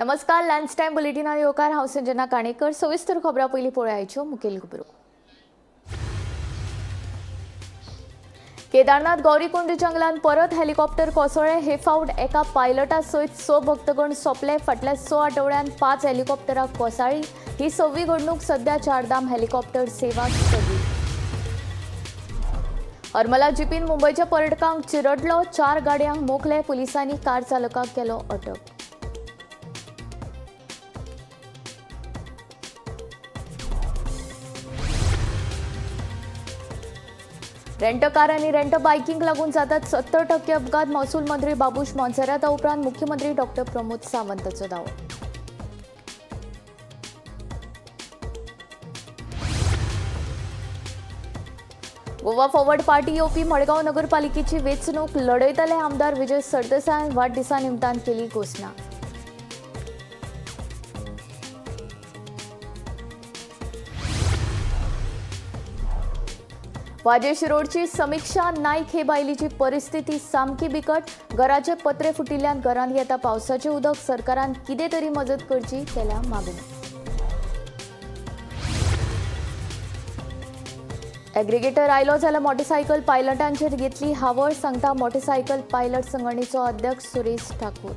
नमस्कार, lunch time bulletin आणि योकार हांव संजना काणेकर. सविस्तर खबरां पयलीं पळोवयाच्यो मुखेल खबरो. केदारनाथ गौरीकुंड जंगलांत परत हेलिकॉप्टर कोसळ्ळे. हे फावट एका पायलटा सयत 6 भक्तगण सोंपले. फाटल्या 6 आठवड्यांत 5 हेलिकॉप्टरां कोसळ्ळी. ही 6वी घडणूक. सध्या चारधाम हेलिकॉप्टर सेवा स्थगीत. हरमला जीपीन मुंबयच्या पर्यटकांक चिरडलो. 4 गाडयांक मोखले. पुलिसांनी कार चालकाक केलो अटक. रेंट कार आणि रेंट बायकिंग लागून जातात 70% अपघात. महसूल मंत्री बाबूश मोन्सेराता उपरांत मुख्यमंत्री डॉ. प्रमोद सावंतांचो दावो. गोवा फॉरवर्ड पार्टी येवपी मडगांव नगरपालिकेची वेंचणूक लढयतले. आमदार विजय सरदेसाय वाडदिसा निमतान केली घोषणा. वाजे शिरोडची समीक्षा नाईक हे बायलीची परिस्थिती सामकी बिकट. घराचे पत्रे फुटिल्ल्यान घरांत येता पावसाचे उदक. सरकारान कितें तरी मजत करची केल्या मागणी. एग्रिगेटर आयलो जाल्यार मोटरसायकल पायलटांचेर घेतली हावळ, सांगता मोटरसायकल पायलट संघटनेचो अध्यक्ष सुरेश ठाकूर.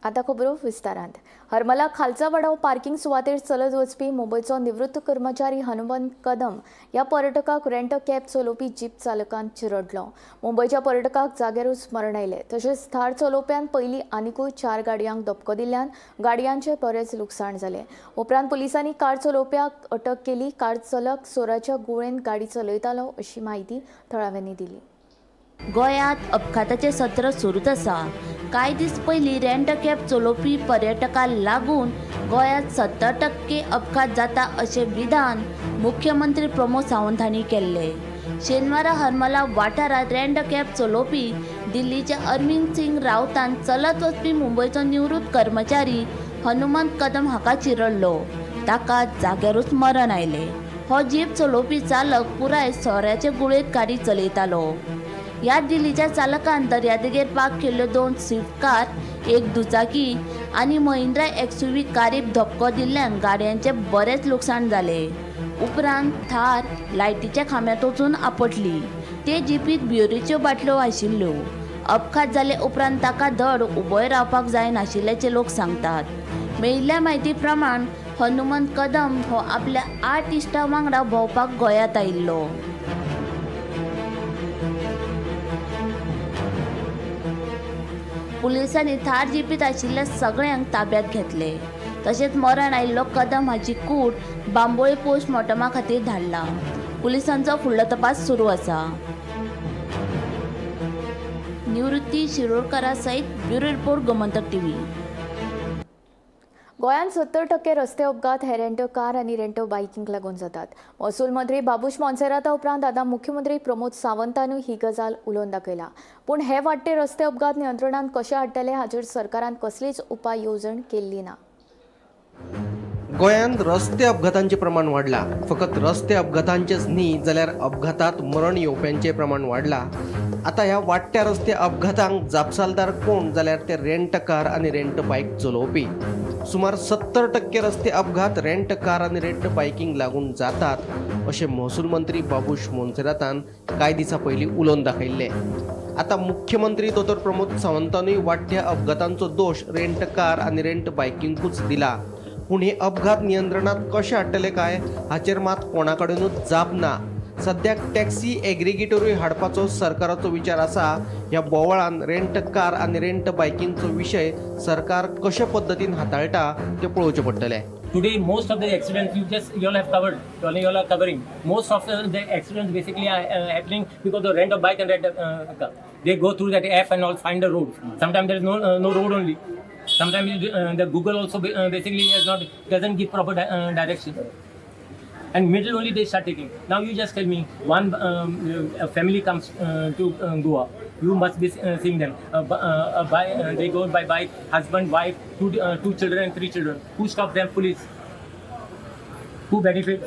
आता खबरो विस्तारांत. हरमला खालचा वडाव पार्किंग सुवातेर चलत वचपी मुंबयचो निवृत्त कर्मचारी हनुमंत कदम ह्या पर्यटकाक रेंट कॅब चलोवपी जीप चालकान चिरडलो. मुंबयच्या पर्यटकाक जाग्यारूच मरण आयले. तशेंच थार चलोवप्यान पयलीं आनीकूय 4 गाडयांक धपको दिल्ल्यान गाडयांचे बरेच लुकसाण जाले. उपरांत पुलिसांनी कार चलोवप्याक अटक केली. कार चालक सोराच्या गुळेन गाडी चलयतालो अशी माहिती थळाव्यांनी दिली. गोंयांत अपघाताचें सत्र सुरूच आसा. कांय दीस पयलीं रेंट कॅब चलोवपी पर्यटकाक लागून गोंयांत 70% अपघात जाता अशें विधान मुख्यमंत्री प्रमोद सावंत हांणी केल्लें. शेनवारा हरमला वाठारांत रेंट कॅब चलोवपी दिल्लीच्या अरविंद सिंग रावतान चलत वचपी मुंबयचो निवृत्त कर्मचारी हनुमंत कदम हाका चिरडलो. ताका जाग्यारूच मरण आयलें. हो जीप चलोवपी चालक पुराय सोऱ्याचे गुळेंत गाडी चलयतालो. ह्या दिल्लीच्या चालकान दर्यादेगेर पार्क केल्ल्यो 2 स्विफ्ट कार, 1 दुचाकी आनी महिंद्रा एक्सयूव्ही कारीक धपको दिल्ल्यान गाडयांचे बरेच लुकसाण जाले. उपरांत थार लायटीच्या खांब्यात वचून आपटली. ते जीपीत ब्युरीच्यो बाटल्यो आशिल्ल्यो. अपघात जाले उपरांत ताका धड उबय रावपाक जाय नाशिल्ल्याचे लोक सांगतात. मेळिल्ल्या म्हायती प्रमाण हनुमंत कदम हो आपल्या 8 इश्टां वांगडा भोंवपाक गोंयांत आयिल्लो. पुलिसांनी थार जीपीत आशिल्ल्या सगळ्यांक ताब्यात घेतले. तशेंच मरण आयिल्लो कदम हाची कूड बांबोळे पोस्टमॉर्टमा खातीर धाडला. पुलिसांचो फुडलो तपास सुरू आसा. निवृत्ती शिरोडकारा सयत ब्युरो रिपोर्ट गोमंतक टीव्ही. गोंयांत 70% रस्ते अपघात हे रेंट कार आणि रेंट बायकिंग लागून जातात. महसूल मंत्री बाबूश मोन्सेराता उपरांत आतां मुख्यमंत्री प्रमोद सावंतानूय ही गजाल उलोवन दाखयला. पूण हे वाडटे रस्ते अपघात नियंत्रणांत कशे हाडटले हाचेर सरकारान कसलीच उपाय येवजण केल्ली ना. गोंयांत रस्ते अपघातांचे प्रमाण वाडला. फकत रस्ते अपघातांचेच न्ही जाल्यार अपघातात मरण येवप्यांचें प्रमाण वाडला. आता ह्या वाडट्या रस्ते अपघातांक जापसालदार कोण जाल्यार ते रेंट कार आनी रेंट बायक चलोवपी. सुमार 70% रस्ते अपघात रेंट कार आनी रेंट बायकिंग लागून जातात अशें महसूल मंत्री बाबूश मोन्सेरातान कांय दिसां पयलीं उलोवन दाखयल्लें. आता मुख्यमंत्री डॉ. प्रमोद सावंतानूय वाडट्या अपघातांचो दोश रेंट कार आनी रेंट बायकिंगूच दिला. पूण हे अपघात नियंत्रणात कशे हाडटले काय हाचेर मात कोणा कडेनूच जाप ना. सद्याक टॅक्सी एग्रिगेटरूय हाडपाचो सरकाराचो विचार आसा. ह्या बोवाळान रेंट कार आनी रेंट बायकिंगचो विशय सरकार कशे पद्दतीन हाताळटा ते पळोवचें पडटलें. Today, most of the accidents you all have covered, you all are covering. Most of the accidents basically are happening because of rent of bike and rent car. They go through that app and all find the road. Sometimes there is no road only. Sometimes the Google also basically doesn't give proper direction. And middle only they start taking. Now you just tell me, a family comes to Goa. You must be seeing them. They go by bike, husband, wife, two children and 3 children. Who stops them? Police. Who benefits?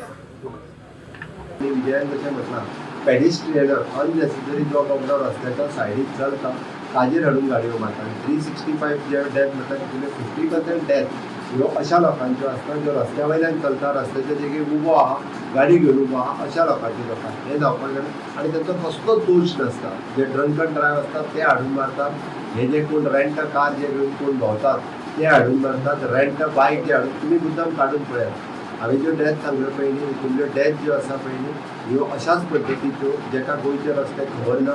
पेडिस्ट्रियनर unnecessary जो कोणतो रस्त्याच्या सायडीक चलता ताजेर हाडून गाडयो मारतात. 365 जे डेथ म्हणटा तितूंतले 50% डेथ ह्यो अशा लोकांच्यो आसता ज्यो रस्त्या वयल्यान चलता, रस्त्याच्या देगेक उबो आहा, गाडी घेवन उबो आहा, अशा लोकांची जाता. हें जावपाक जाय आनी तांचो कसलोच दोश नासता. जे ड्रंक अँड ड्रायव्ह आसतात ते हाडून मारतात, हे जे कोण रेंट अ कार जे घेवन कोण भोंवतात ते हाडून मारतात, रेंट अ बायक जे हाडून तुमी मुद्दाम काडून पळयात. हांवें ज्यो डेथ सांगल्यो पयलीं हितूंतल्यो डेथ ज्यो आसा पळय ह्यो अशाच पद्दतीच्यो जेका गोंयचे रस्ते खबर ना,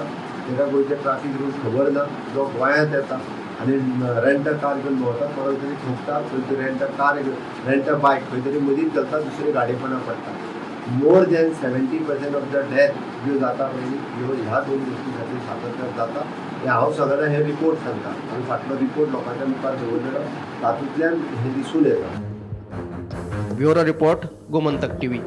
जेका गोंयचे ट्राफीक रूल्स खबर ना, जो गोंयांत येता आनी रेंट अ कार घेवन भोंवता, कोणा तरी ठोकता, खंय तरी rent a car rent a bike खंय तरी मदींच चलता, दुसरी गाडयेपणां पडटा. More than 70% of the death ज्यो जाता पळय ह्यो ह्या दोन गोश्टी खातीर सातत्यान जाता. हे हांव सगळ्यांना हे रिपोर्ट सांगता आनी फाटलो रिपोर्ट लोकांच्या मुखार दवरलेलो तातूंतल्यान हे दिसून येता. Bureau report, Gomantak TV.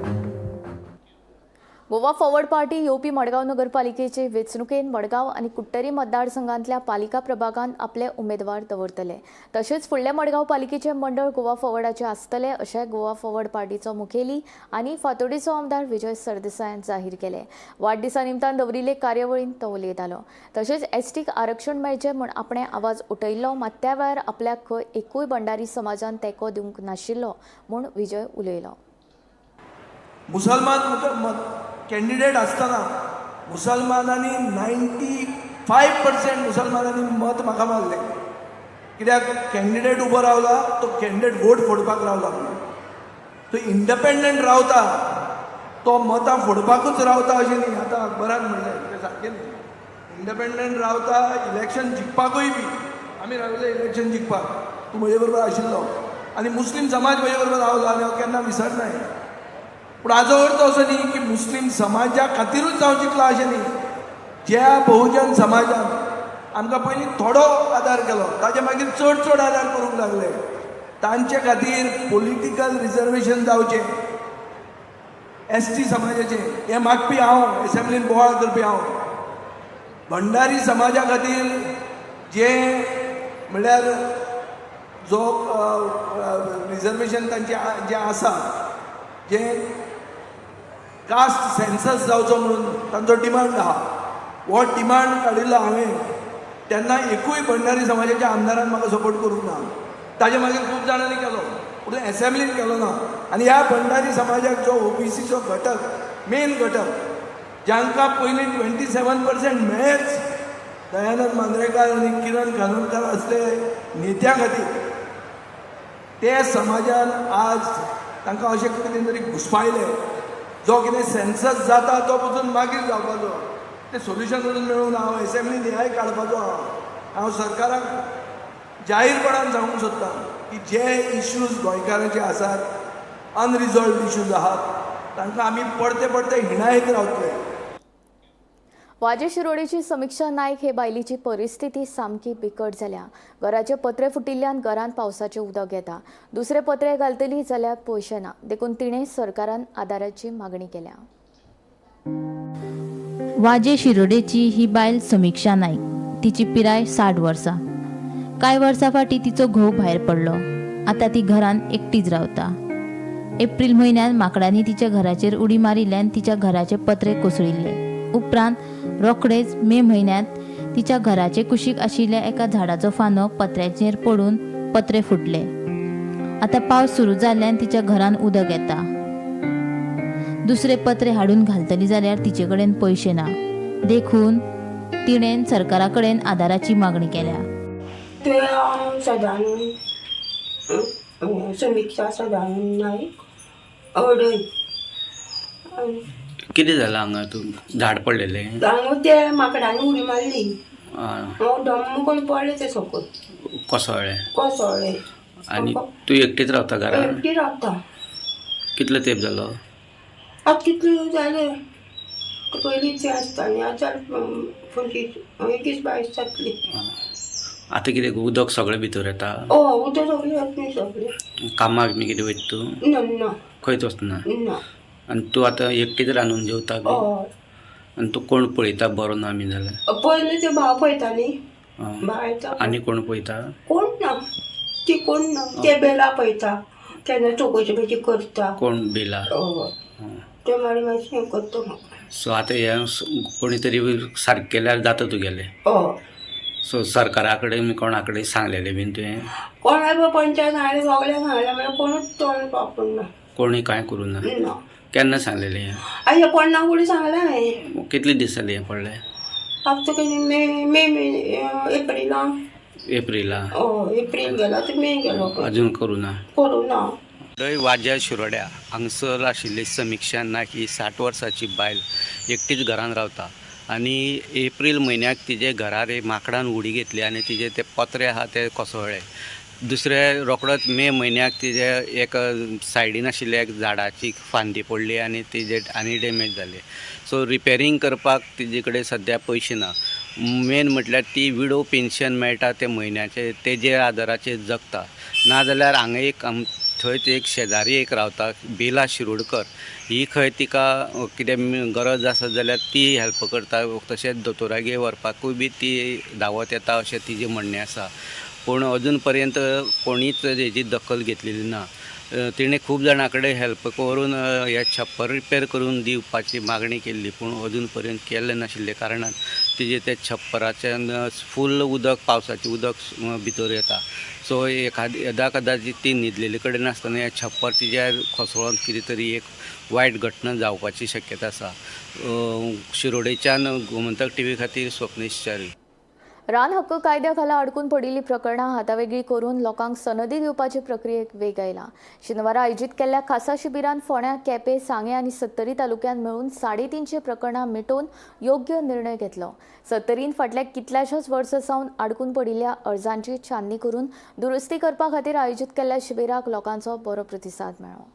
Goa forward party येवपी मडगांव नगरपालिकेचे वेंचणुकेन मडगांव आनी कुट्टरी मतदारसंघांतल्या पालिका प्रभागांत आपले उमेदवार दवरतले. तशेंच फुडले मडगांव पालिकेचे मंडळ गोवा फॉरवर्डाचे आसतले अशें गोवा फॉरवर्ड पार्टीचो मुखेली आनी फातोडेचो आमदार विजय सरदेसायान जाहीर केलें. वाडदिसा निमतान दवरिल्ले कार्यावळींत तो उलयतालो. तशेंच एसटीक आरक्षण मेळचें म्हूण आपणे आवाज उठयल्लो, मात त्या वेळार आपल्याक खंय एकूय भंडारी समाजान तेंको दिवंक नाशिल्लो म्हूण विजय उलयलो. मुसलमान कॅन्डिडेट असताना मुसलमानांनी 95% मुसलमानांनी मत म्हाका मारलें. कित्याक कॅन्डिडेट उबो रावला तो कॅन्डिडेट वोट फोडपाक रावला म्हणून. तो इंडिपेंडंट रावता तो मतां फोडपाकूच रावता अशें न्ही. आतां अखबारान म्हणलें तें सारकें न्ही. इंडिपेंडंट रावता इलेक्शन जिखपाकूय बी. आमी रावले इलेक्शन जिखपाक, तूं म्हजे बरोबर आशिल्लो आनी मुस्लीम समाज म्हजे बरोबर रावलो आनी हांव केन्ना विसरनाय. पूण हाजो अर्थ असो न्ही की मुस्लीम समाजा खातीरूच हांव जिखला अशें न्ही. ज्या बहुजन समाजान आमकां पयलीं थोडो आदार केलो ताचे मागीर चड चड आदार करूंक लागले. तांचे खातीर पॉलिटिकल रिजर्वेशन जावचें एसटी समाजाचें हें मागपी हांव, एसेंब्लीन बोवाळ करपी हांव. भंडारी समाजा खातीर जें म्हणल्यार जो रिजर्वेशन तांचें जें आसा, जें कास्ट सेन्सस जावचो म्हणून तांचो डिमांड आहा, हो डिमांड काडिल्लो हांवें तेन्ना एकूय भंडारी समाजाच्या आमदारान म्हाका सपोर्ट करूंक ना. ताजे मागीर खूब जाणांनी केलो पूण एसेंब्लीन केलो ना. आनी ह्या भंडारी समाजाक जो ओबीसीचो घटक, मेन घटक, जांकां पयलीं 27% मेळ्ळेच, दयानंद मांद्रेकार आनी किरण कानोडकर असले नेत्या खातीर ते समाजान आज तांकां अशें कितें तरी घुसपायलें. जो कितें सेन्सस जाता तो पसून मागीर जावपाचो, तें सोल्युशन करून मेळून हांव एसेंब्लीन ह्याय काडपाचो हांव सरकाराक जाहीरपणान सांगूंक सोदतां की जे इश्यूज गोंयकारांचे आसात, अनरिजॉल्वड इश्यूज आहात, तांकां आमी परते परते हिणायत रावतले. वाजे शिरोडेची समीक्षा नायक हे बायलीची परिस्थिती सामकी बिकट जाल्या. घराचे पत्रे फुटिल्ल्यान घरांत पावसाचें उदक येता. दुसरे पत्रे घालतली जाल्यार पयशे ना. देखून तिणें सरकारान आदाराची मागणी केल्या. वाजे शिरोडेची ही बायल समीक्षा नाईक. तिची पिराय 60 वर्सां. कांय वर्सां फाटीं तिचो घोव भायर पडलो. आतां ती घरांत एकटीच रावता. एप्रील म्हयन्यात माकडांनी तिच्या घराचेर उडी मारिल्ल्यान तिच्या घराचे पत्रे कोसळिल्ले. उपरांत रोखडेच मे म्हयन्यात तिच्या घराचे कुशीक आशिल्ल्या एका झाडाचो फानो पत्र्याचेर पडून पत्रे फुटले. आतां पावस सुरू जाल्ल्यान तिच्या घरान उदक येता. दुसरे पत्रे हाडून घालतली जाल्यार तिचे कडेन पयशे ना. देखून तिणेन सरकारा कडेन आदाराची मागणी केल्या. समीक्षा सदानंद नाईक अवडय. कितें जालां हांगा तूं झाड पडलेलें? हांगा ते माकडांनी उडी मारली. हांव धम्म करून पडलें ते सकयल. कोसळ्ळें. आनी तूं एकटीच रावता घरा? एकटी रावता. कितलो तेंप जालो? आतां कितले जाले पयलींचे आसताली, आतां 21-22 जातली. आतां कितें उदक सगळें भितर येता? उदक सगळें येता. सगळें कामाक बी कितें वयता तूं? ना खंयच वचना? ना. आनी तूं आतां एकटीच रांदून जेवता बी? आनी तूं कोण पळयता बरो ना बी जाल्यार? पयलीं ते भाव पळयताली. बायता. आनी कोण पळयता? कोण ना. ती कोण ना. ते बेला पळयता, केन्ना चौकशी करता. कोण बेला? ते मागीर मातशें हें करता म्हाका. सो आतां हें कोणी तरी सारकें केल्यार जाता तुगेलें. हय सो सरकारा कडेन कोणा कडेन सांगलेलें बीन तुवें? कोणाक पंचायत सांगलें सगळ्यांक सांगलें म्हळ्यार कोणूच तोंड पापूंक ना. कोणी कांय करूं ना. ना केन्ना सांगलेलें हें? आयज पडना फुडें सांगलें हांवें. कितले दीस जाले हें पडलें? आतां कितें मे एप्रिला. एप्रिला. एप्रील गेला तर मे गेलो. अजून करूं ना. करूं ना. वाज्या शिरोड्या हांगसर आशिल्ले समिक्षा नायक ही 60 वर्सांची बायल एकटीच घरान रावता आनी एप्रील म्हयन्याक तिजे घरार माकडान उडी घेतली आनी तिजे ते पत्रे आहा ते कोसळ्ळे. दुसरे रोखडोच मे म्हयन्याक तिजे एक सायडीन आशिल्ल्या एक झाडाची फांदी पडली आनी तिजे आनी डॅमेज जाले. सो रिपेरींग करपाक तिजे कडेन सद्या पयशे ना. मेन म्हटल्यार ती विडो पेन्शन मेळटा ते म्हयन्याचे तेजे आदाराचेर जगता. नाजाल्यार हांगा एक थंयच एक शेजारी एक रावता बेला शिरोडकर. ही खंय तिका कितें गरज आसा जाल्यार ती हेल्प करता. तशेंच दोतोरागेर व्हरपाकूय बी ती धांवत येता अशें तिजें म्हणणें आसा. पूण अजून पर्यंत कोणीच हेजी दखल घेतलेली ना. तिणें खूब जाणां कडेन हेल्प करून हे छप्पर रिपेर करून दिवपाची मागणी केल्ली पूण अजून पर्यंत केल्लें नाशिल्ले कारणान तिजे ते छप्पराच्यान फूल उदक पावसाचें उदक भितर येता. सो येदा कदाचित ती न्हिदलेले कडेन आसतना हें छप्पर तिज्यार कोसळोन कितें तरी एक वायट घटना जावपाची शक्यता आसा. शिरोडेच्यान गोमंतक टीव्ही खातीर स्वप्नेश च्यारी. रान हक्क कायद्या खाला अडकून पडिल्लीं प्रकरणां हातावेगळी करून लोकांक सनदी दिवपाचे प्रक्रियेक वेग आयला. शेनवारा आयोजीत केल्ल्या खासा शिबिरांत फोंड्या, केपें, सांगे आनी सत्तरी तालुक्यांत मेळून 350 प्रकरणां मिटोवन योग्य निर्णय घेतलो. सत्तरीन फाटल्या कितल्याशाच वर्सां सावन अडकून पडिल्ल्या अर्जांची छाननी करून दुरुस्ती करपा खातीर आयोजीत केल्ल्या शिबिराक लोकांचो बरो प्रतिसाद मेळ्ळो.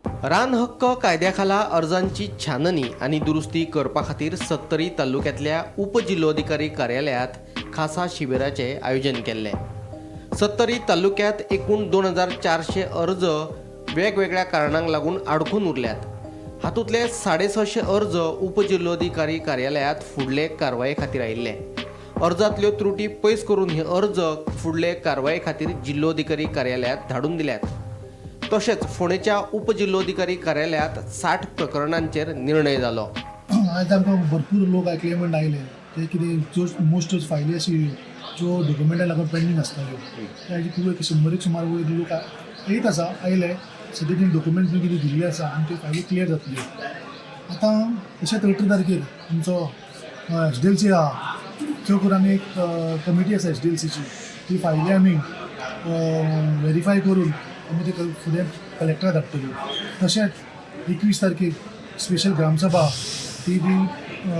रान हक्क कायद्या खाला अर्जांची छाननी आणि दुरुस्ती करपा खातीर सत्तरी तालुक्यांतल्या उपजिल्लोधिकारी कार्यालयात खासा शिबिराचे आयोजन केल्ले. सत्तरी तालुक्यांत एकूण 2400 अर्ज वेगवेगळ्या कारणांक लागून अडकून उरल्यात. हातूंतले 650 अर्ज उपजिल्लोधिकारी कार्यालयात फुडले कारवाये खातीर आयिल्ले. अर्जांतल्यो त्रुटी पयस करून हे अर्ज फुडले कारवाये खातीर जिल्लोधिकारी कार्यालयात धाडून दिल्यात. तशेंच फोंडेच्या उपजिल्लोधिकारी कार्यालयात 60 प्रकरणांचेर निर्णय जालो. आज आमकां भरपूर लोक क्लेमंट आयले ते कितें ज्यो मोस्ट फायली आशिल्ल्यो ज्यो डॉक्युमेंटा लागून पेंडींग आसताल्यो ताजे खूब 100 सुमार वयर लोक येत आसा आयले. सद्या तीं डॉक्युमेंट्स बी कितें दिल्ले आसा आनी त्यो फायली क्लियर जातल्यो. आतां तशें 13 तारखेर आमचो HDLC आहा त्यो करून आमी एक कमिटी आसा HDLCची ती फायली आमी व्हेरीफाय करून आमी ते फुडें कलेक्टरा धाडटल्यो. तशेंच 21 तारखेर स्पेशल ग्रामसभा ती बी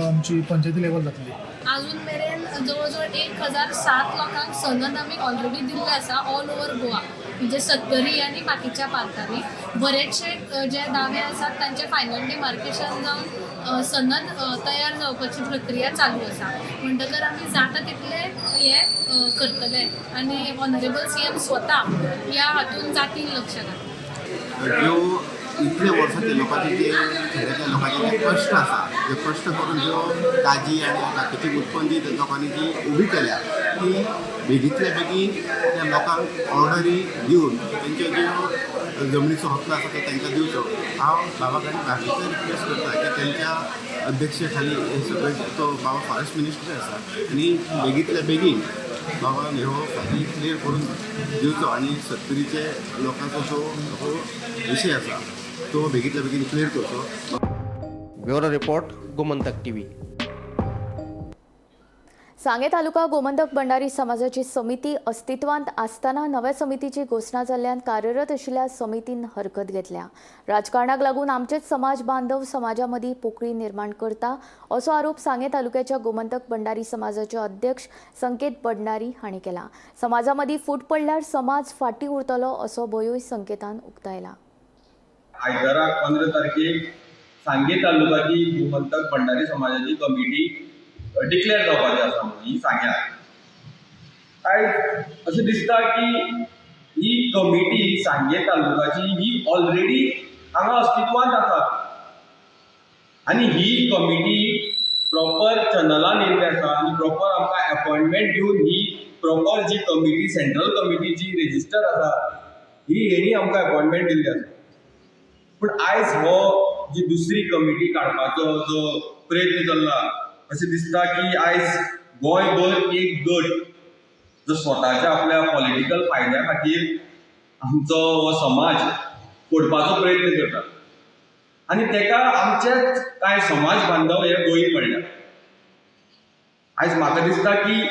आमची पंचायती लेवल जातली. अजून मेरेन जवळजवळ 1007 लोकांक सनद आमी ऑलरेडी दिल्ले आसा ऑल ओवर गोवा म्हणजे सत्तरी आनी बाकीच्या पार्टांनी. बरेचशे जे दावे आसात तांचे फायनल डिमार्केशन जावन सनद तयार जावपाची प्रक्रिया चालू आसा. म्हणटकर आमी जाता तितले हे करतले आनी ऑनरेबल CM स्वता ह्या हातून जातीन लक्ष घालतले. इतले वर्साचे लोकांचे जे खेड्यातल्या लोकांचे जे कश्ट आसा जे कश्ट करून ज्यो काजी आनी काकीची उत्पन्न जी लोकांनी जी उबी केल्या ती बेगींतल्या बेगीन त्या लोकांक ऑर्डरी दिवन तेंच्यो ज्यो जमनीचो हक्क आसा तो तांकां दिवचो. हांव बाबा कडेन भाकीचो रिक्वेस्ट करता की तेंच्या अध्यक्षे खाली हे सगळे तो बाबा फॉरेस्ट मिनिस्टर आसा आनी बेगींतल्या बेगीन बाबान ह्यो फायली क्लियर करून दिवचो आनी सत्तरीचे लोकांचो जो विशय आसा तो बेगींतल्या बेगीन क्लियर करचो. Bureau report Gomantak TV. सांगे तालुका गोमंतक भंडारी समाजाची समिती अस्तित्वांत आसतना नव्या समितीची घोषणा जाल्ल्यान कार्यरत आशिल्ल्या समितीन हरकत घेतल्या. राजकारणाक लागून आमचेच समाज बांधव समाजा मदीं पोकळी निर्माण करता असो आरोप सांगे तालुक्याच्या गोमंतक भंडारी समाजाचे अध्यक्ष संकेत भंडारी हांणी केला. समाजा मदीं फूट पडल्यार समाज फाटीं उरतलो असो भंयूय संकेतान उक्तायला. आयताराक 15 तारखेक सांगे तालुकाची गोमंतक भंडारी समाजाची कमिटी डिक्लेअर जावपाची आसा म्हणून ही सांग्यात. आयज अशें दिसता की ही कमिटी सांगे तालुकाची ही ऑलरेडी हांगा अस्तित्वांत आसा आनी ही कमिटी प्रॉपर चॅनलान येयल्ली आसा आनी प्रॉपर आमकां अपॉइंटमेंट दिवन ही प्रॉपर जी कमिटी सेंट्रल कमिटी जी रेजिस्टर आसा ही हेणी आमकां अपॉइंटमेंट दिल्ली आसा. पूण आयज हो जी दुसरी कमिटी काडपाचो जो प्रयत्न चल्ला अशें दिसता की आयज गोंयभर एक गट जो स्वताच्या आपल्या पॉलिटिकल फायद्या खातीर आमचो हो समाज फोडपाचो प्रयत्न करता आनी तेका आमचेच कांय समाज बांधव हे बळी पडल्यात. आयज म्हाका दिसता की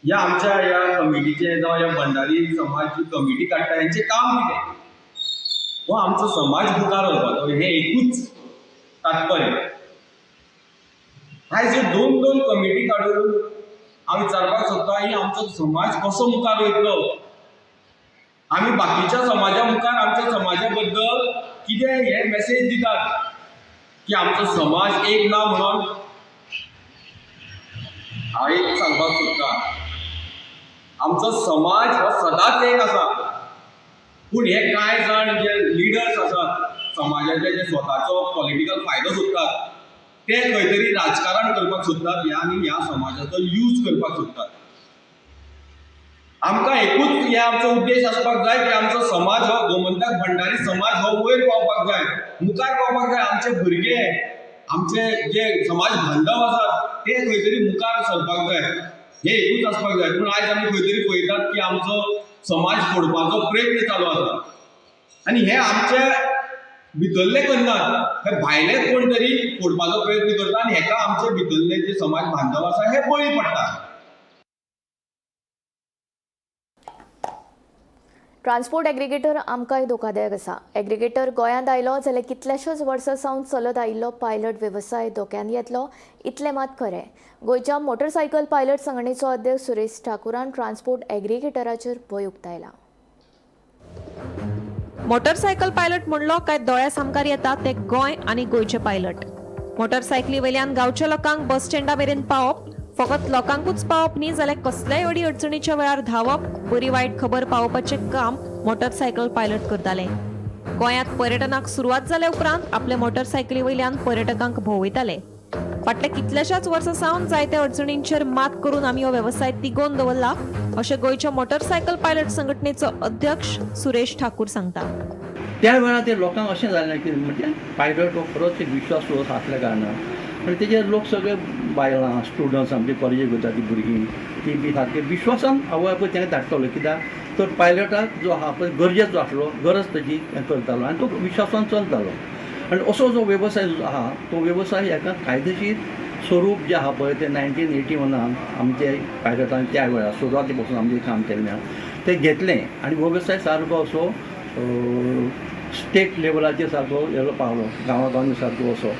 ह्या आमच्या ह्या कमिटीचे जावं ह्या भंडारी समाज जी कमिटी काडटा हेंचें काम कितें? हो आमचो समाज मुखार व्हरपाचो हें एकूच तात्पर्य. आयज ह्यो दोन दोन कमिटी काडून हांव विचारपाक सोदता ही आमचो समाज कसो मुखार वयतलो? आमी बाकीच्या समाजा मुखार आमच्या समाजा बद्दल कितें हे मेसेज दितात की आमचो समाज एक ना म्हणून? हांव एक सांगपाक सोदतां, आमचो समाज हो सदांच एक आसा, पूण हे कांय जाण जे लिडर्स आसात समाजाचे जे स्वताचो पॉलिटिकल फायदो सोदतात ते खंय तरी राजकारण करपाक सोदतात आनी ह्या समाजाचो यूज करपाक सोदतात. आमकां एकूच हे आमचो उद्देश आसपाक जाय की आमचो समाज हो गोमंतक भंडारी समाज हो वयर पावपाक जाय, मुखार पावपाक जाय. आमचे भुरगे आमचे जे समाज बांधव आसात ते खंय तरी मुखार सरपाक जाय, हे एकूच आसपाक जाय. पूण आयज आमी खंय तरी पळयतात की आमचो समाज फोडपाचो प्रयत्न चालू आसा आनी हे आमचे भितरले करनात, हे भायले कोण तरी फोडपाचो प्रयत्न करता आनी हेका आमचे भितरले जे समाज बांधव आसा हे बळी पडटा. ट्रान्सपोर्ट एग्रिगेटर आमकांय धोकादायक आसा. एग्रिगेटर गोंयांत आयलो जाल्यार कितल्याश्योच वर्सां सावन चलत आयिल्लो पायलट वेवसाय धोक्यान येतलो इतलें मात खरें. गोंयच्या मोटरसायकल पायलट संघटनेचो अध्यक्ष सुरेश ठाकुरान ट्रान्सपोर्ट एग्रिगेटराचेर भंय उक्तायला. मोटरसायकल पायलट म्हणलो काय दोळ्या सामकार येता ते गोंय आनी गोंयचे पायलट. मोटरसायकली वयल्यान गांवच्या लोकांक बस स्टँडा मेरेन पावप, फकत लोकांकूच पावप न्ही जाल्यार कसल्याय अडी अडचणीच्या वेळार धांवप, बरी वायट खबर पावोवपाचें काम मोटरसायकल पायलट करताले. गोंयांत पर्यटनाक सुरवात जाले उपरांत आपल्या मोटरसायकली वयल्यान पर्यटकांक भोंवयताले. फाटल्या कितल्याशाच वर्सां सावन जायत्या अडचणींचेर मात करून आमी हो वेवसाय तिगोवन दवरला अशें गोंयच्या मोटरसायकल पायलट संघटनेचो अध्यक्ष सुरेश ठाकूर सांगता. त्या वेळार ते लोकांक अशें जालें की म्हणजे पायलट हो खरोच एक विश्वासू आसल्या कारणान आनी तेजेर लोक सगळे बायलां स्टुडंट्स आमचे कॉलेजीक वयता ती भुरगीं ती बी सारके विश्वासान आवय पळय तेणें धाडटलो, कित्याक तर पायलटाक जो आहा पळय गरजेचो आसलो, गरज तेजी करतालो आनी तो विश्वासान चलतालो. आनी असो जो वेवसाय जो आहा तो वेवसाय हेका कायदेशीर स्वरूप जें आहा पळय ते 1981 आमचे पायलटांनी त्या वेळार सुरवाती पासून आमचें काम केल्लें तें घेतलें आनी हो वेवसाय सारको असो स्टेट लेवलाचेर सारको हेलो पावलो, गांवागांवांनी सारको असो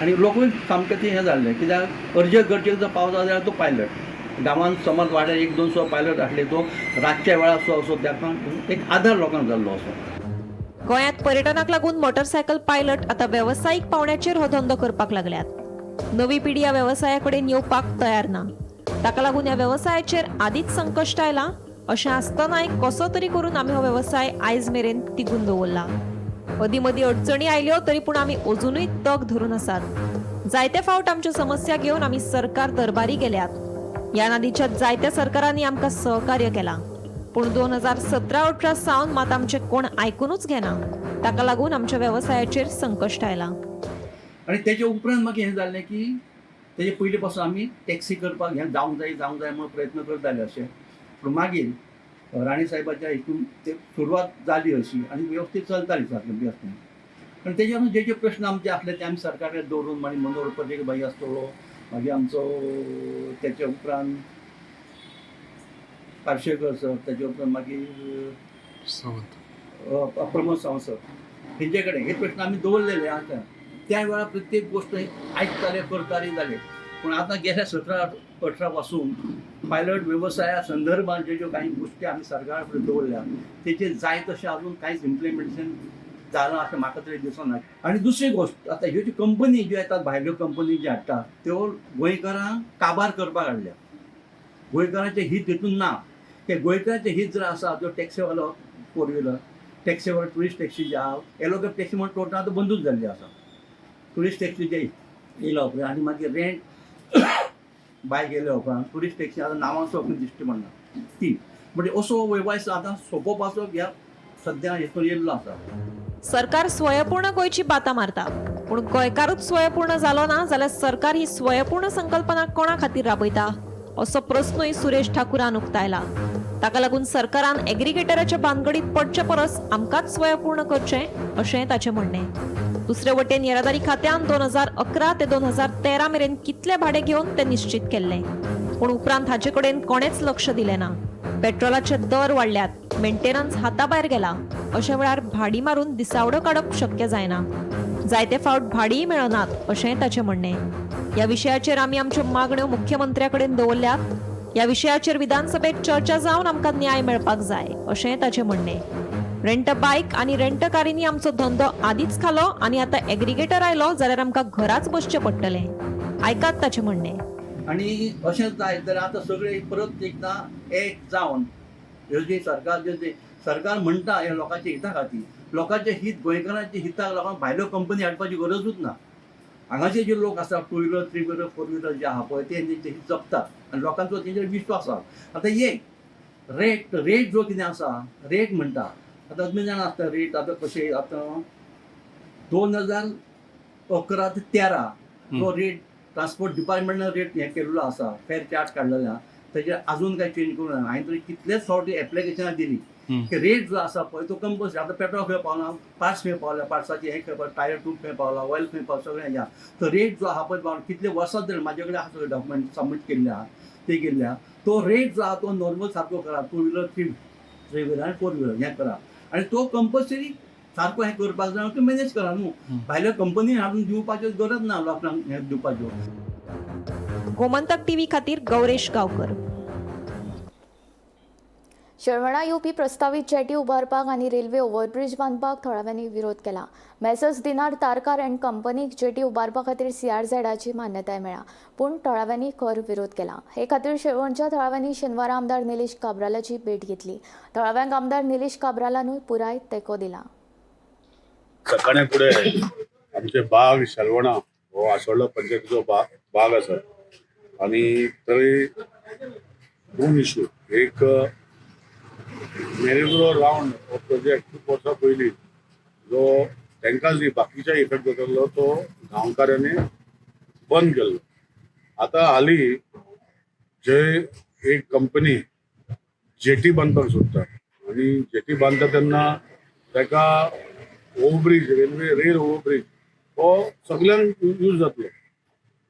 आनी लोकूय सामकें तें हें जाल्लें. कित्याक अर्जंट गरजेक जर पावता जाल्यार तो पायलट गांवांत समज वाड्यार 1-2 पायलट आसले तो रातच्या वेळार असो ताका एक आदार लोकांक जाल्लो असो. गोंयांत पर्यटनाक लागून मोटरसायकल पायलट आतां वेवसायीक पावंड्याचेर हो धंदो करपाक लागल्यात. नवी पिढी ह्या वेवसाया कडेन येवपाक तयार ना. ताका लागून ह्या वेवसायाचेर आदींच संकश्ट आयलां अशें आसतनाय कसो तरी करून आमी हो वेवसाय आयज मेरेन तिगून दवरला. मदीं मदीं अडचणी आयल्यो तरी पूण आमी अजुनूय तग धरून आसात. जायते फावट आमच्यो समस्या घेवन आमी सरकार दरबारी गेल्यात. ह्या नादीच्या जायत्या सरकारांनी आमकां सहकार्य केलां, पूण 2017-18 सावन मात आमचे कोण आयकूनच घेना. ताका लागून आमच्या वेवसायाचेर संकश्ट आयलां. आनी तेजे उपरांत मागीर हें जाल्लें की तेजे पयलीं पासून आमी टॅक्सी करपाक हें जावंक जाय म्हणून प्रयत्न करताले अशें. पूण मागीर राणी साहेबाच्या हितून ते सुरवात जाली अशी आनी वेवस्थीत चलताली सारकें बी आसलें. आनी तेजे जे प्रश्न आमचे आसले ते आमी सरकाराक दवरून मागीर मनोहर पर्रीकर बाई आसतलो, मागीर आमचो तेच्या उपरांत पार्शेकर सर, तेच्या उपरांत मागीर प्रमोद सावंत सर हेंचे कडेन हे प्रश्न आमी दवरलेले आसा. त्या वेळार प्रत्येक गोश्ट आयकताले करताले जाले. पूण आतां गेल्या 17-18 पासून पायलट वेवसाया संदर्भात ज्यो काही गोश्टी आमी सरकारा कडेन दवरल्या तेचे जाय तशें अजून कांयच इम्प्लिमेंटेशन जालां अशें म्हाका तरी दिसना. आनी दुसरी गोश्ट आतां ह्यो ज्यो कंपनी ज्यो येतात भायल्यो कंपनी ज्यो हाडटात त्यो गोंयकारांक काबार करपाक हाडल्या. गोंयकारांचें हित हितून ना. ते गोंयकारांचें हित जर आसा जो टॅक्सीवालो 4 व्हिलर टॅक्सीवालो ट्युरिस्ट टॅक्सी जे आहा एलोगे टॅक्सी म्हणून टोटल आतां बंदूच जाल्ली आसा. ट्युरिस्ट टॅक्सी जे येयलो उपरांत आनी मागीर रेंट बाय गेले उपरांत ट्युरिस्ट टॅक्सी आतां नांवांचो दिश्टी पडना ती. म्हणजे असो वेवसाय आतां सोंपोवपाचो ह्या सद्या हेतून येयल्लो आसा. सरकार स्वयंपूर्ण गोंयची बातां मारता. पूण गोंयकारूच स्वयंपूर्ण जालो ना जाल्यार सरकार ही स्वयंपूर्ण संकल्पना कोणा खातीर राबयता असो प्रस्नूय सुरेश ठाकुरान उक्तायला. ताका लागून सरकारान एग्रिगेटराच्या भानगडीत पडचे परस आमकांच स्वयंपूर्ण करचें अशें ताचें म्हणणें. दुसरे वटेन येरादारी खात्यान 2011 ते 2013 मेरेन कितले भाडे घेवन तें निश्चित केल्लें, पूण उपरांत हाचे कडेन कोणेच लक्ष दिलें ना. पेट्रोलाचे दर वाडल्यात, मेंटेनन्स हाताभायर गेला, अशा वेळार भाडी मारून दिसावडो काडप शक्य जायना. जायते फावट भाडीय मेळनात अशेंय ताचें म्हणणें. ह्या विशयाचेर आमी आमच्यो मागण्यो मुख्यमंत्र्या कडेन दवरल्यात. ह्या विशयाचेर विधानसभेत चर्चा जावन आमकां न्याय मेळपाक जाय अशेंय ताचें म्हणणें. रेंट बायक आनी रेंट कारींनी आमचो धंदो आदींच खालो आनी आतां एग्रिगेटर आयलो जाल्यार आमकां घराच बसचें पडटलें. आयकात ताचें म्हणणें. आणि अशें जाय तर आतां सगळे परत एकदा एक जावन जे सरकार म्हणटा ह्या लोकांच्या हिता खातीर, लोकांचे हित गोंयकारांच्या हिताक लागून भायल्यो कंपनी हाडपाची गरजूच ना. हांगाचे जे लोक आसा 2 व्हिलर 3 व्हिलर 4 व्हिलर जे आहा पळय ते हित जगतात आनी लोकांचो तेंचेर विश्वास आसा. आतां एक रेट जो कितें आसा रेट म्हणटा आतां तुमी जाणा आसता रेट आतां कशें आतां 2011 ते 13 तो रेट ट्रान्सपोर्ट डिपार्टमेंटान रेट हें केल्लो आसा, फेर चार्ज काडलेले आहा. तेजेर आजून कांय चेंज करूं ना. हांवें तरी कितलेच फावटी एप्लिकेशनां दिली की रेट जो आसा पळय तो कंपल्सरी. आतां पेट्रोल खंय पावना, पार्ट्स खंय पावल्या, पार्ट्साची हें खंय पावला, टायर ट्यूब खंय पावला, ऑयल खंय पावला, सगळें हें. तो रेट जो आहा पळय पावला कितले वर्सां जाले म्हाजे कडेन आहा सगळे डॉक्युमेंट सबमीट केल्ले आहा ते केल्ले आहा. तो रेट जो आहा तो नॉर्मल सारको करा. 2 व्हिलर 3 व्हिलर आनी 4 व्हिलर हें करा आनी तो कंपल्सरी सारको हें करपाक जाय. तो मॅनेज करा न्हू. भायल्या कंपनी हाडून दिवपाची गरज ना लोकांक हें दिवपाच्यो. गोमंतक टीव्ही खातीर गौरेश गांवकर. शर्वणा येवपी प्रस्तावित जेटी उबारपाक आनी रेल्वे ओव्हरब्रिज बांदपाक थळाव्यांनी विरोध केला. मेसर्स दिनार तारकार अँड कंपनीक जेटी उबारपा खातीर CRZची मान्यताय मेळ्ळा, पूण थळाव्यांनी खर विरोध केला. हे खातीर शेळवणच्या थळाव्यांनी शेनवारा आमदार निलेश काब्रालाची भेट घेतली. थळाव्यांक आमदार निलेश काब्रालानूय पुराय तेंको दिला. सकाळी फुडें आमचे बाग शेलवणा हो आसोळो पंचायतीचो बाग आसा आनी थंय 2 इश्यू. एक मेरीगो रावंड हो प्रोजेक्ट खूब वर्सां पयलीं जो तांकां जी बाकीच्या इफेक्ट जातालो तो गांवकारांनी बंद केल्लो. आतां हालीं जे एक कंपनी जेटी बांदपाक सोदता आनी जेटी बांदता तेन्ना ताका ओव्हरब्रिज रेल ओव्हरब्रिज हो सगळ्यांक यूज जातलो.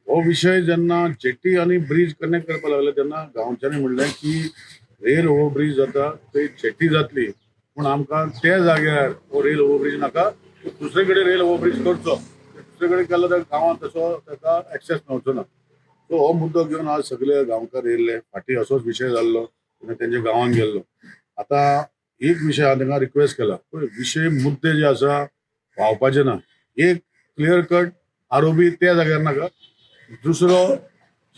हो विशय जेन्ना जेटी आनी ब्रिज कनेक्ट करपाक लागले तेन्ना गांवच्यांनी म्हणलें की रेल ओव्हरब्रिज जाता थंय जेटी जातली, पूण आमकां त्या जाग्यार हो रेल ओव्हरब्रिज नाका, दुसरे कडेन रेल ओव्हरब्रिज करचो. दुसरे कडेन केलो तर गांवांत तसो ताका एक्सेस मेळचो ना. सो हो मुद्दो घेवन आज सगळे गांवकार येयल्ले. फाटीं असोच विशय जाल्लो तेन्ना तेंच्या गांवांत गेल्लो. आतां एक विशय हांवें तांकां रिक्वेस्ट केला, पळय विशय मुद्दे जे आसा व्हांवपाचे ना. एक क्लियर कट आरोपी त्या जाग्यार नाका, दुसरो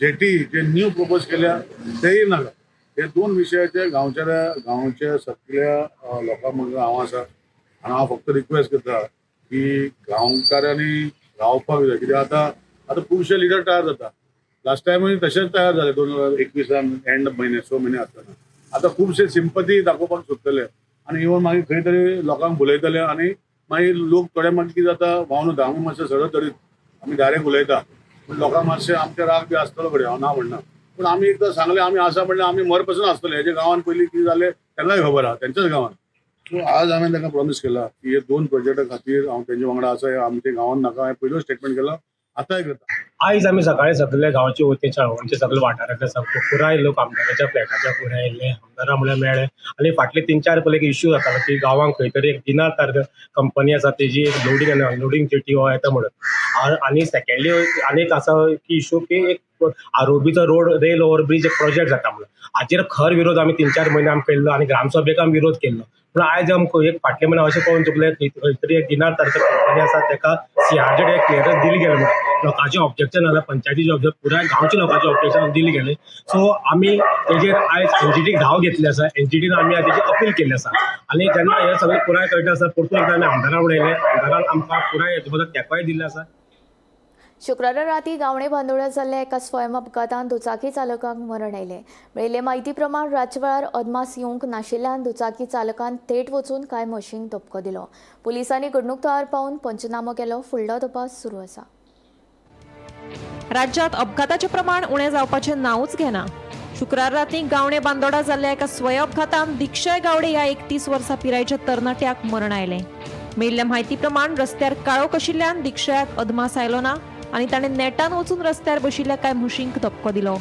जेटी जे न्यू प्रपोज केल्या तेय नाका. हे 2 विशयाचे गांवच्या सगळ्या लोकांक म्हणून हांव आसा आनी हांव फक्त रिक्वेस्ट करता की गांवकारांनी रावपाक जाय. कित्याक आतां खुबशे लिडर तयार जाता. लास्ट टायमूय तशेंच तयार जाले 2021 एंड म्हयने 6 म्हयने आसतना. आतां खुबशे सिंपथी दाखोवपाक सोदतले आनी इवन मागीर खंय तरी लोकांक बुलयतले आनी मागीर लोक थोडे मागीर कितें जाता भावना जाता आमी मातशें सरळ तरीत आमी डायरेक्ट उलयता, पूण लोकांक मातशें आमचे राग बी आसतलो कडेन. हांव ना म्हणना, पूण आमी एकदां सांगलें आमी आसा म्हणल्यार आमी मर पासून आसतले. हेजे गांवांत पयलीं कितें जालें तांकांय खबर आहा तेंच्याच गांवांत. सो आज हांवें तांकां प्रॉमिस केला की हे 2 प्रोजेक्टा खातीर हांव तेंचे वांगडा आसा. आमच्या गांवांत नाका हांवें पयलो स्टेटमेंट केला, आतांय करता. आयज आमी सकाळी सगळे गांवचे वतीचे आमचे सगळे वाठारांतले सगळे पुराय लोक आमदाराच्या फ्लॅटाच्या फुडें आयिल्ले. आमदारा म्हळ्यार मेळ्ळे आनी फाटले 3-4 पयलीं एक इश्यू जातालो की गांवांक खंय तरी एक दिनार तारकर कंपनी आसा तेजी एक लोडिंग आनी अनलोडिंग जेटी हो येता म्हणून. आनी सेकंडली आनीक आसा की इश्यू की एक आरोबीचो रोड रेल ओव्हरब्रिज एक प्रोजेक्ट जाता म्हणून. हाचेर खर विरोध आमी 3-4 म्हयने आमी केल्लो आनी ग्रामसभेक आमी विरोध केल्लो. पूण आयज आमकां एक फाटले म्हयने अशें कळून चुकलें खंय तरी एक दिनार तारकर कंपनी आसा ताका CRZ एक क्लियरन्स दिली गेलें म्हणून. लोकांचें ऑब्जेक्शन जालें, पंचायतीचें ऑब्जेक्शन, पुराय गांवच्या लोकांचें ऑब्जेक्शन दिलें गेलें. सो आमी तेजेर आयज NGTक धांव घेतली आसा. NGTन आमी तेजी अपील केल्ली आसा आनी जेन्ना हे सगळें पुराय कळटा आसा परतून एकदां आमी आमदाराक उडयलें. आमदारान आमकां पुराय हेजे बद्दल तेंकोय दिल्लो आसा. शुक्रारा राती गावणे बांदोड्या जाल्ल्या एका स्वयं अपघातांत दुचाकी चालकांक मरण आयलें. मेळिल्ले म्हायती प्रमाण रातचे वेळार अदमास येवंक नाशिल्ल्यान दुचाकी चालकान थेट वचून कांय म्हशींक धपको दिलो. पुलिसांनी घडणूक थळार पावन पंचनामो केलो. फुडलो तपास सुरू आसा. राज्यात अपघाताचे प्रमाण उणें जावपाचे नांवच घेना. शुक्रार राती गावणे बांदोडा जाल्ल्या एका स्वयं अपघातांत दिक्षय गावडे ह्या 31 वर्सां पिरायेच्या तरणाट्याक मरण आयलें. मेळिल्ल्या म्हायती प्रमाण रस्त्यार काळोख आशिल्ल्यान दिक्षयाक अदमास आयलो ना आनी ताणें नेटान वचून रस्त्यार बशिल्ल्या कांय म्हशींक धपको दिलो.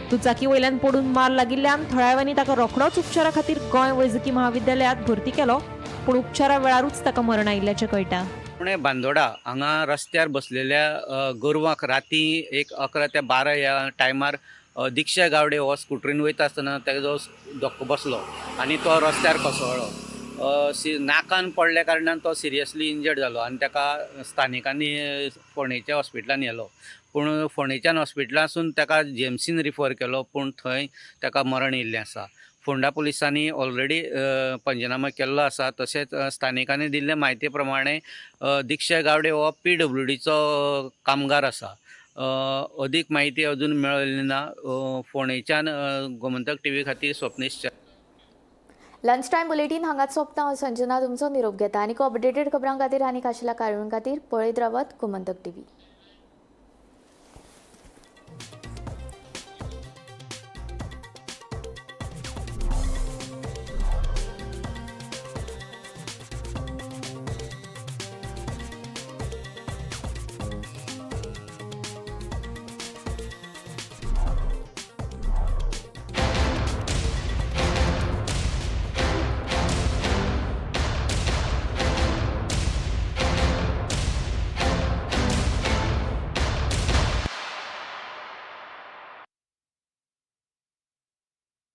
दुचाकी वयल्यान पडून मार लागिल्ल्यान थळाव्यांनी ताका रोखडोच उपचारा खातीर गोंय वैजकी महाविद्यालयांत भरती केलो, पूण उपचारा वेळारूच ताका मरण आयिल्ल्याचें कळटा. पुणे बांदोडा हांगा रस्त्यार बसलेल्या गोरवांक राती 11 ते 12 ह्या टायमार दिक्षय गावडे हो स्कुटरीन वयता आसतना तेजो धक्को बसलो आनी तो रस्त्यार कोसळ्ळो. नाकान पडल्या कारणान तो सिरियसली इंजर्ड जालो आनी ताका स्थानिकांनी फोंडेच्या हॉस्पिटलांत व्हेलो. पूण फोंडेच्यान हॉस्पिटलांसून ताका जेएमसीन रिफर केलो, पूण थंय ताका मरण येयल्लें आसा. फोंडा पुलिसांनी ऑलरेडी पंचनामा केल्लो आसा. तशेंच स्थानिकांनी दिल्ले म्हायती प्रमाणे दिक्षय गावडे हो PWDचो कामगार आसा. अदीक म्हायती अजून मेळिल्ली ना. फोंडेच्यान गोमंतक TV खातीर स्वप्नेश. लंच टायम बुलेटीन हांगाच सोंपता. हांव संजना तुमचो निरोप घेता. आनीक अपडेटेड खबरां खातीर आनीक आशिल्ल्या कार्यावळीं खातीर पळयत रावात गोमंतक TV.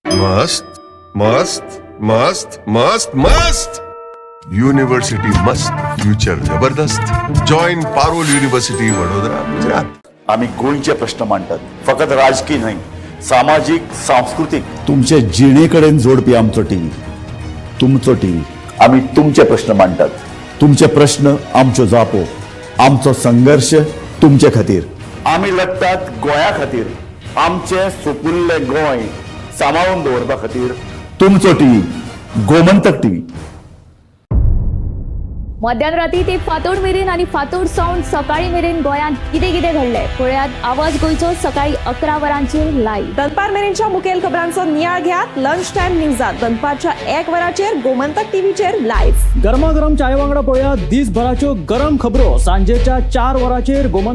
मस्त मस्त मस्त मस्त मस्त युनिव्हर्सिटी मस्त, फ्युचर जबरदस्त. Join Parul university Vadodara, Gujarat. आम्ही गोंयचे प्रश्न मांडटात, फकत राजकीय न्हय, सामाजिक सांस्कृतिक. तुमचे जिणेकडेन जोडपी आमचो टीव्ही, तुमचो टीव्ही. आम्ही तुमचे प्रश्न मांडटात. तुमचे प्रश्न आमच्यो जापो, आमचो संघर्ष तुमचे खातीर. आम्ही लढटात गोंया खातीर. आमचे सोपुल्ले गोंय सांबाळून दवरपा खातीर तुमचो टीव्ही, गोमंतक TV. मध्यान राती ते फातोड मेरेन आनी फातोड सावन सकाळी मेरेन गोंयांत कितें कितें घडलें पळयात. आवाज गोंयचो सकाळी 11 वरांचेर लायव्ह. दनपार मेरेनच्या मुखेल खबरांचो नियाळ घेयात लंच टायम न्यूजात दनपारच्या 1 वराचेर गोमंतक TVचेर लायव्ह. गरमागरम चाय वांगडा पळयात दीसभराच्यो गरम खबरो सांजेच्या 4 वराचेर गोमंतक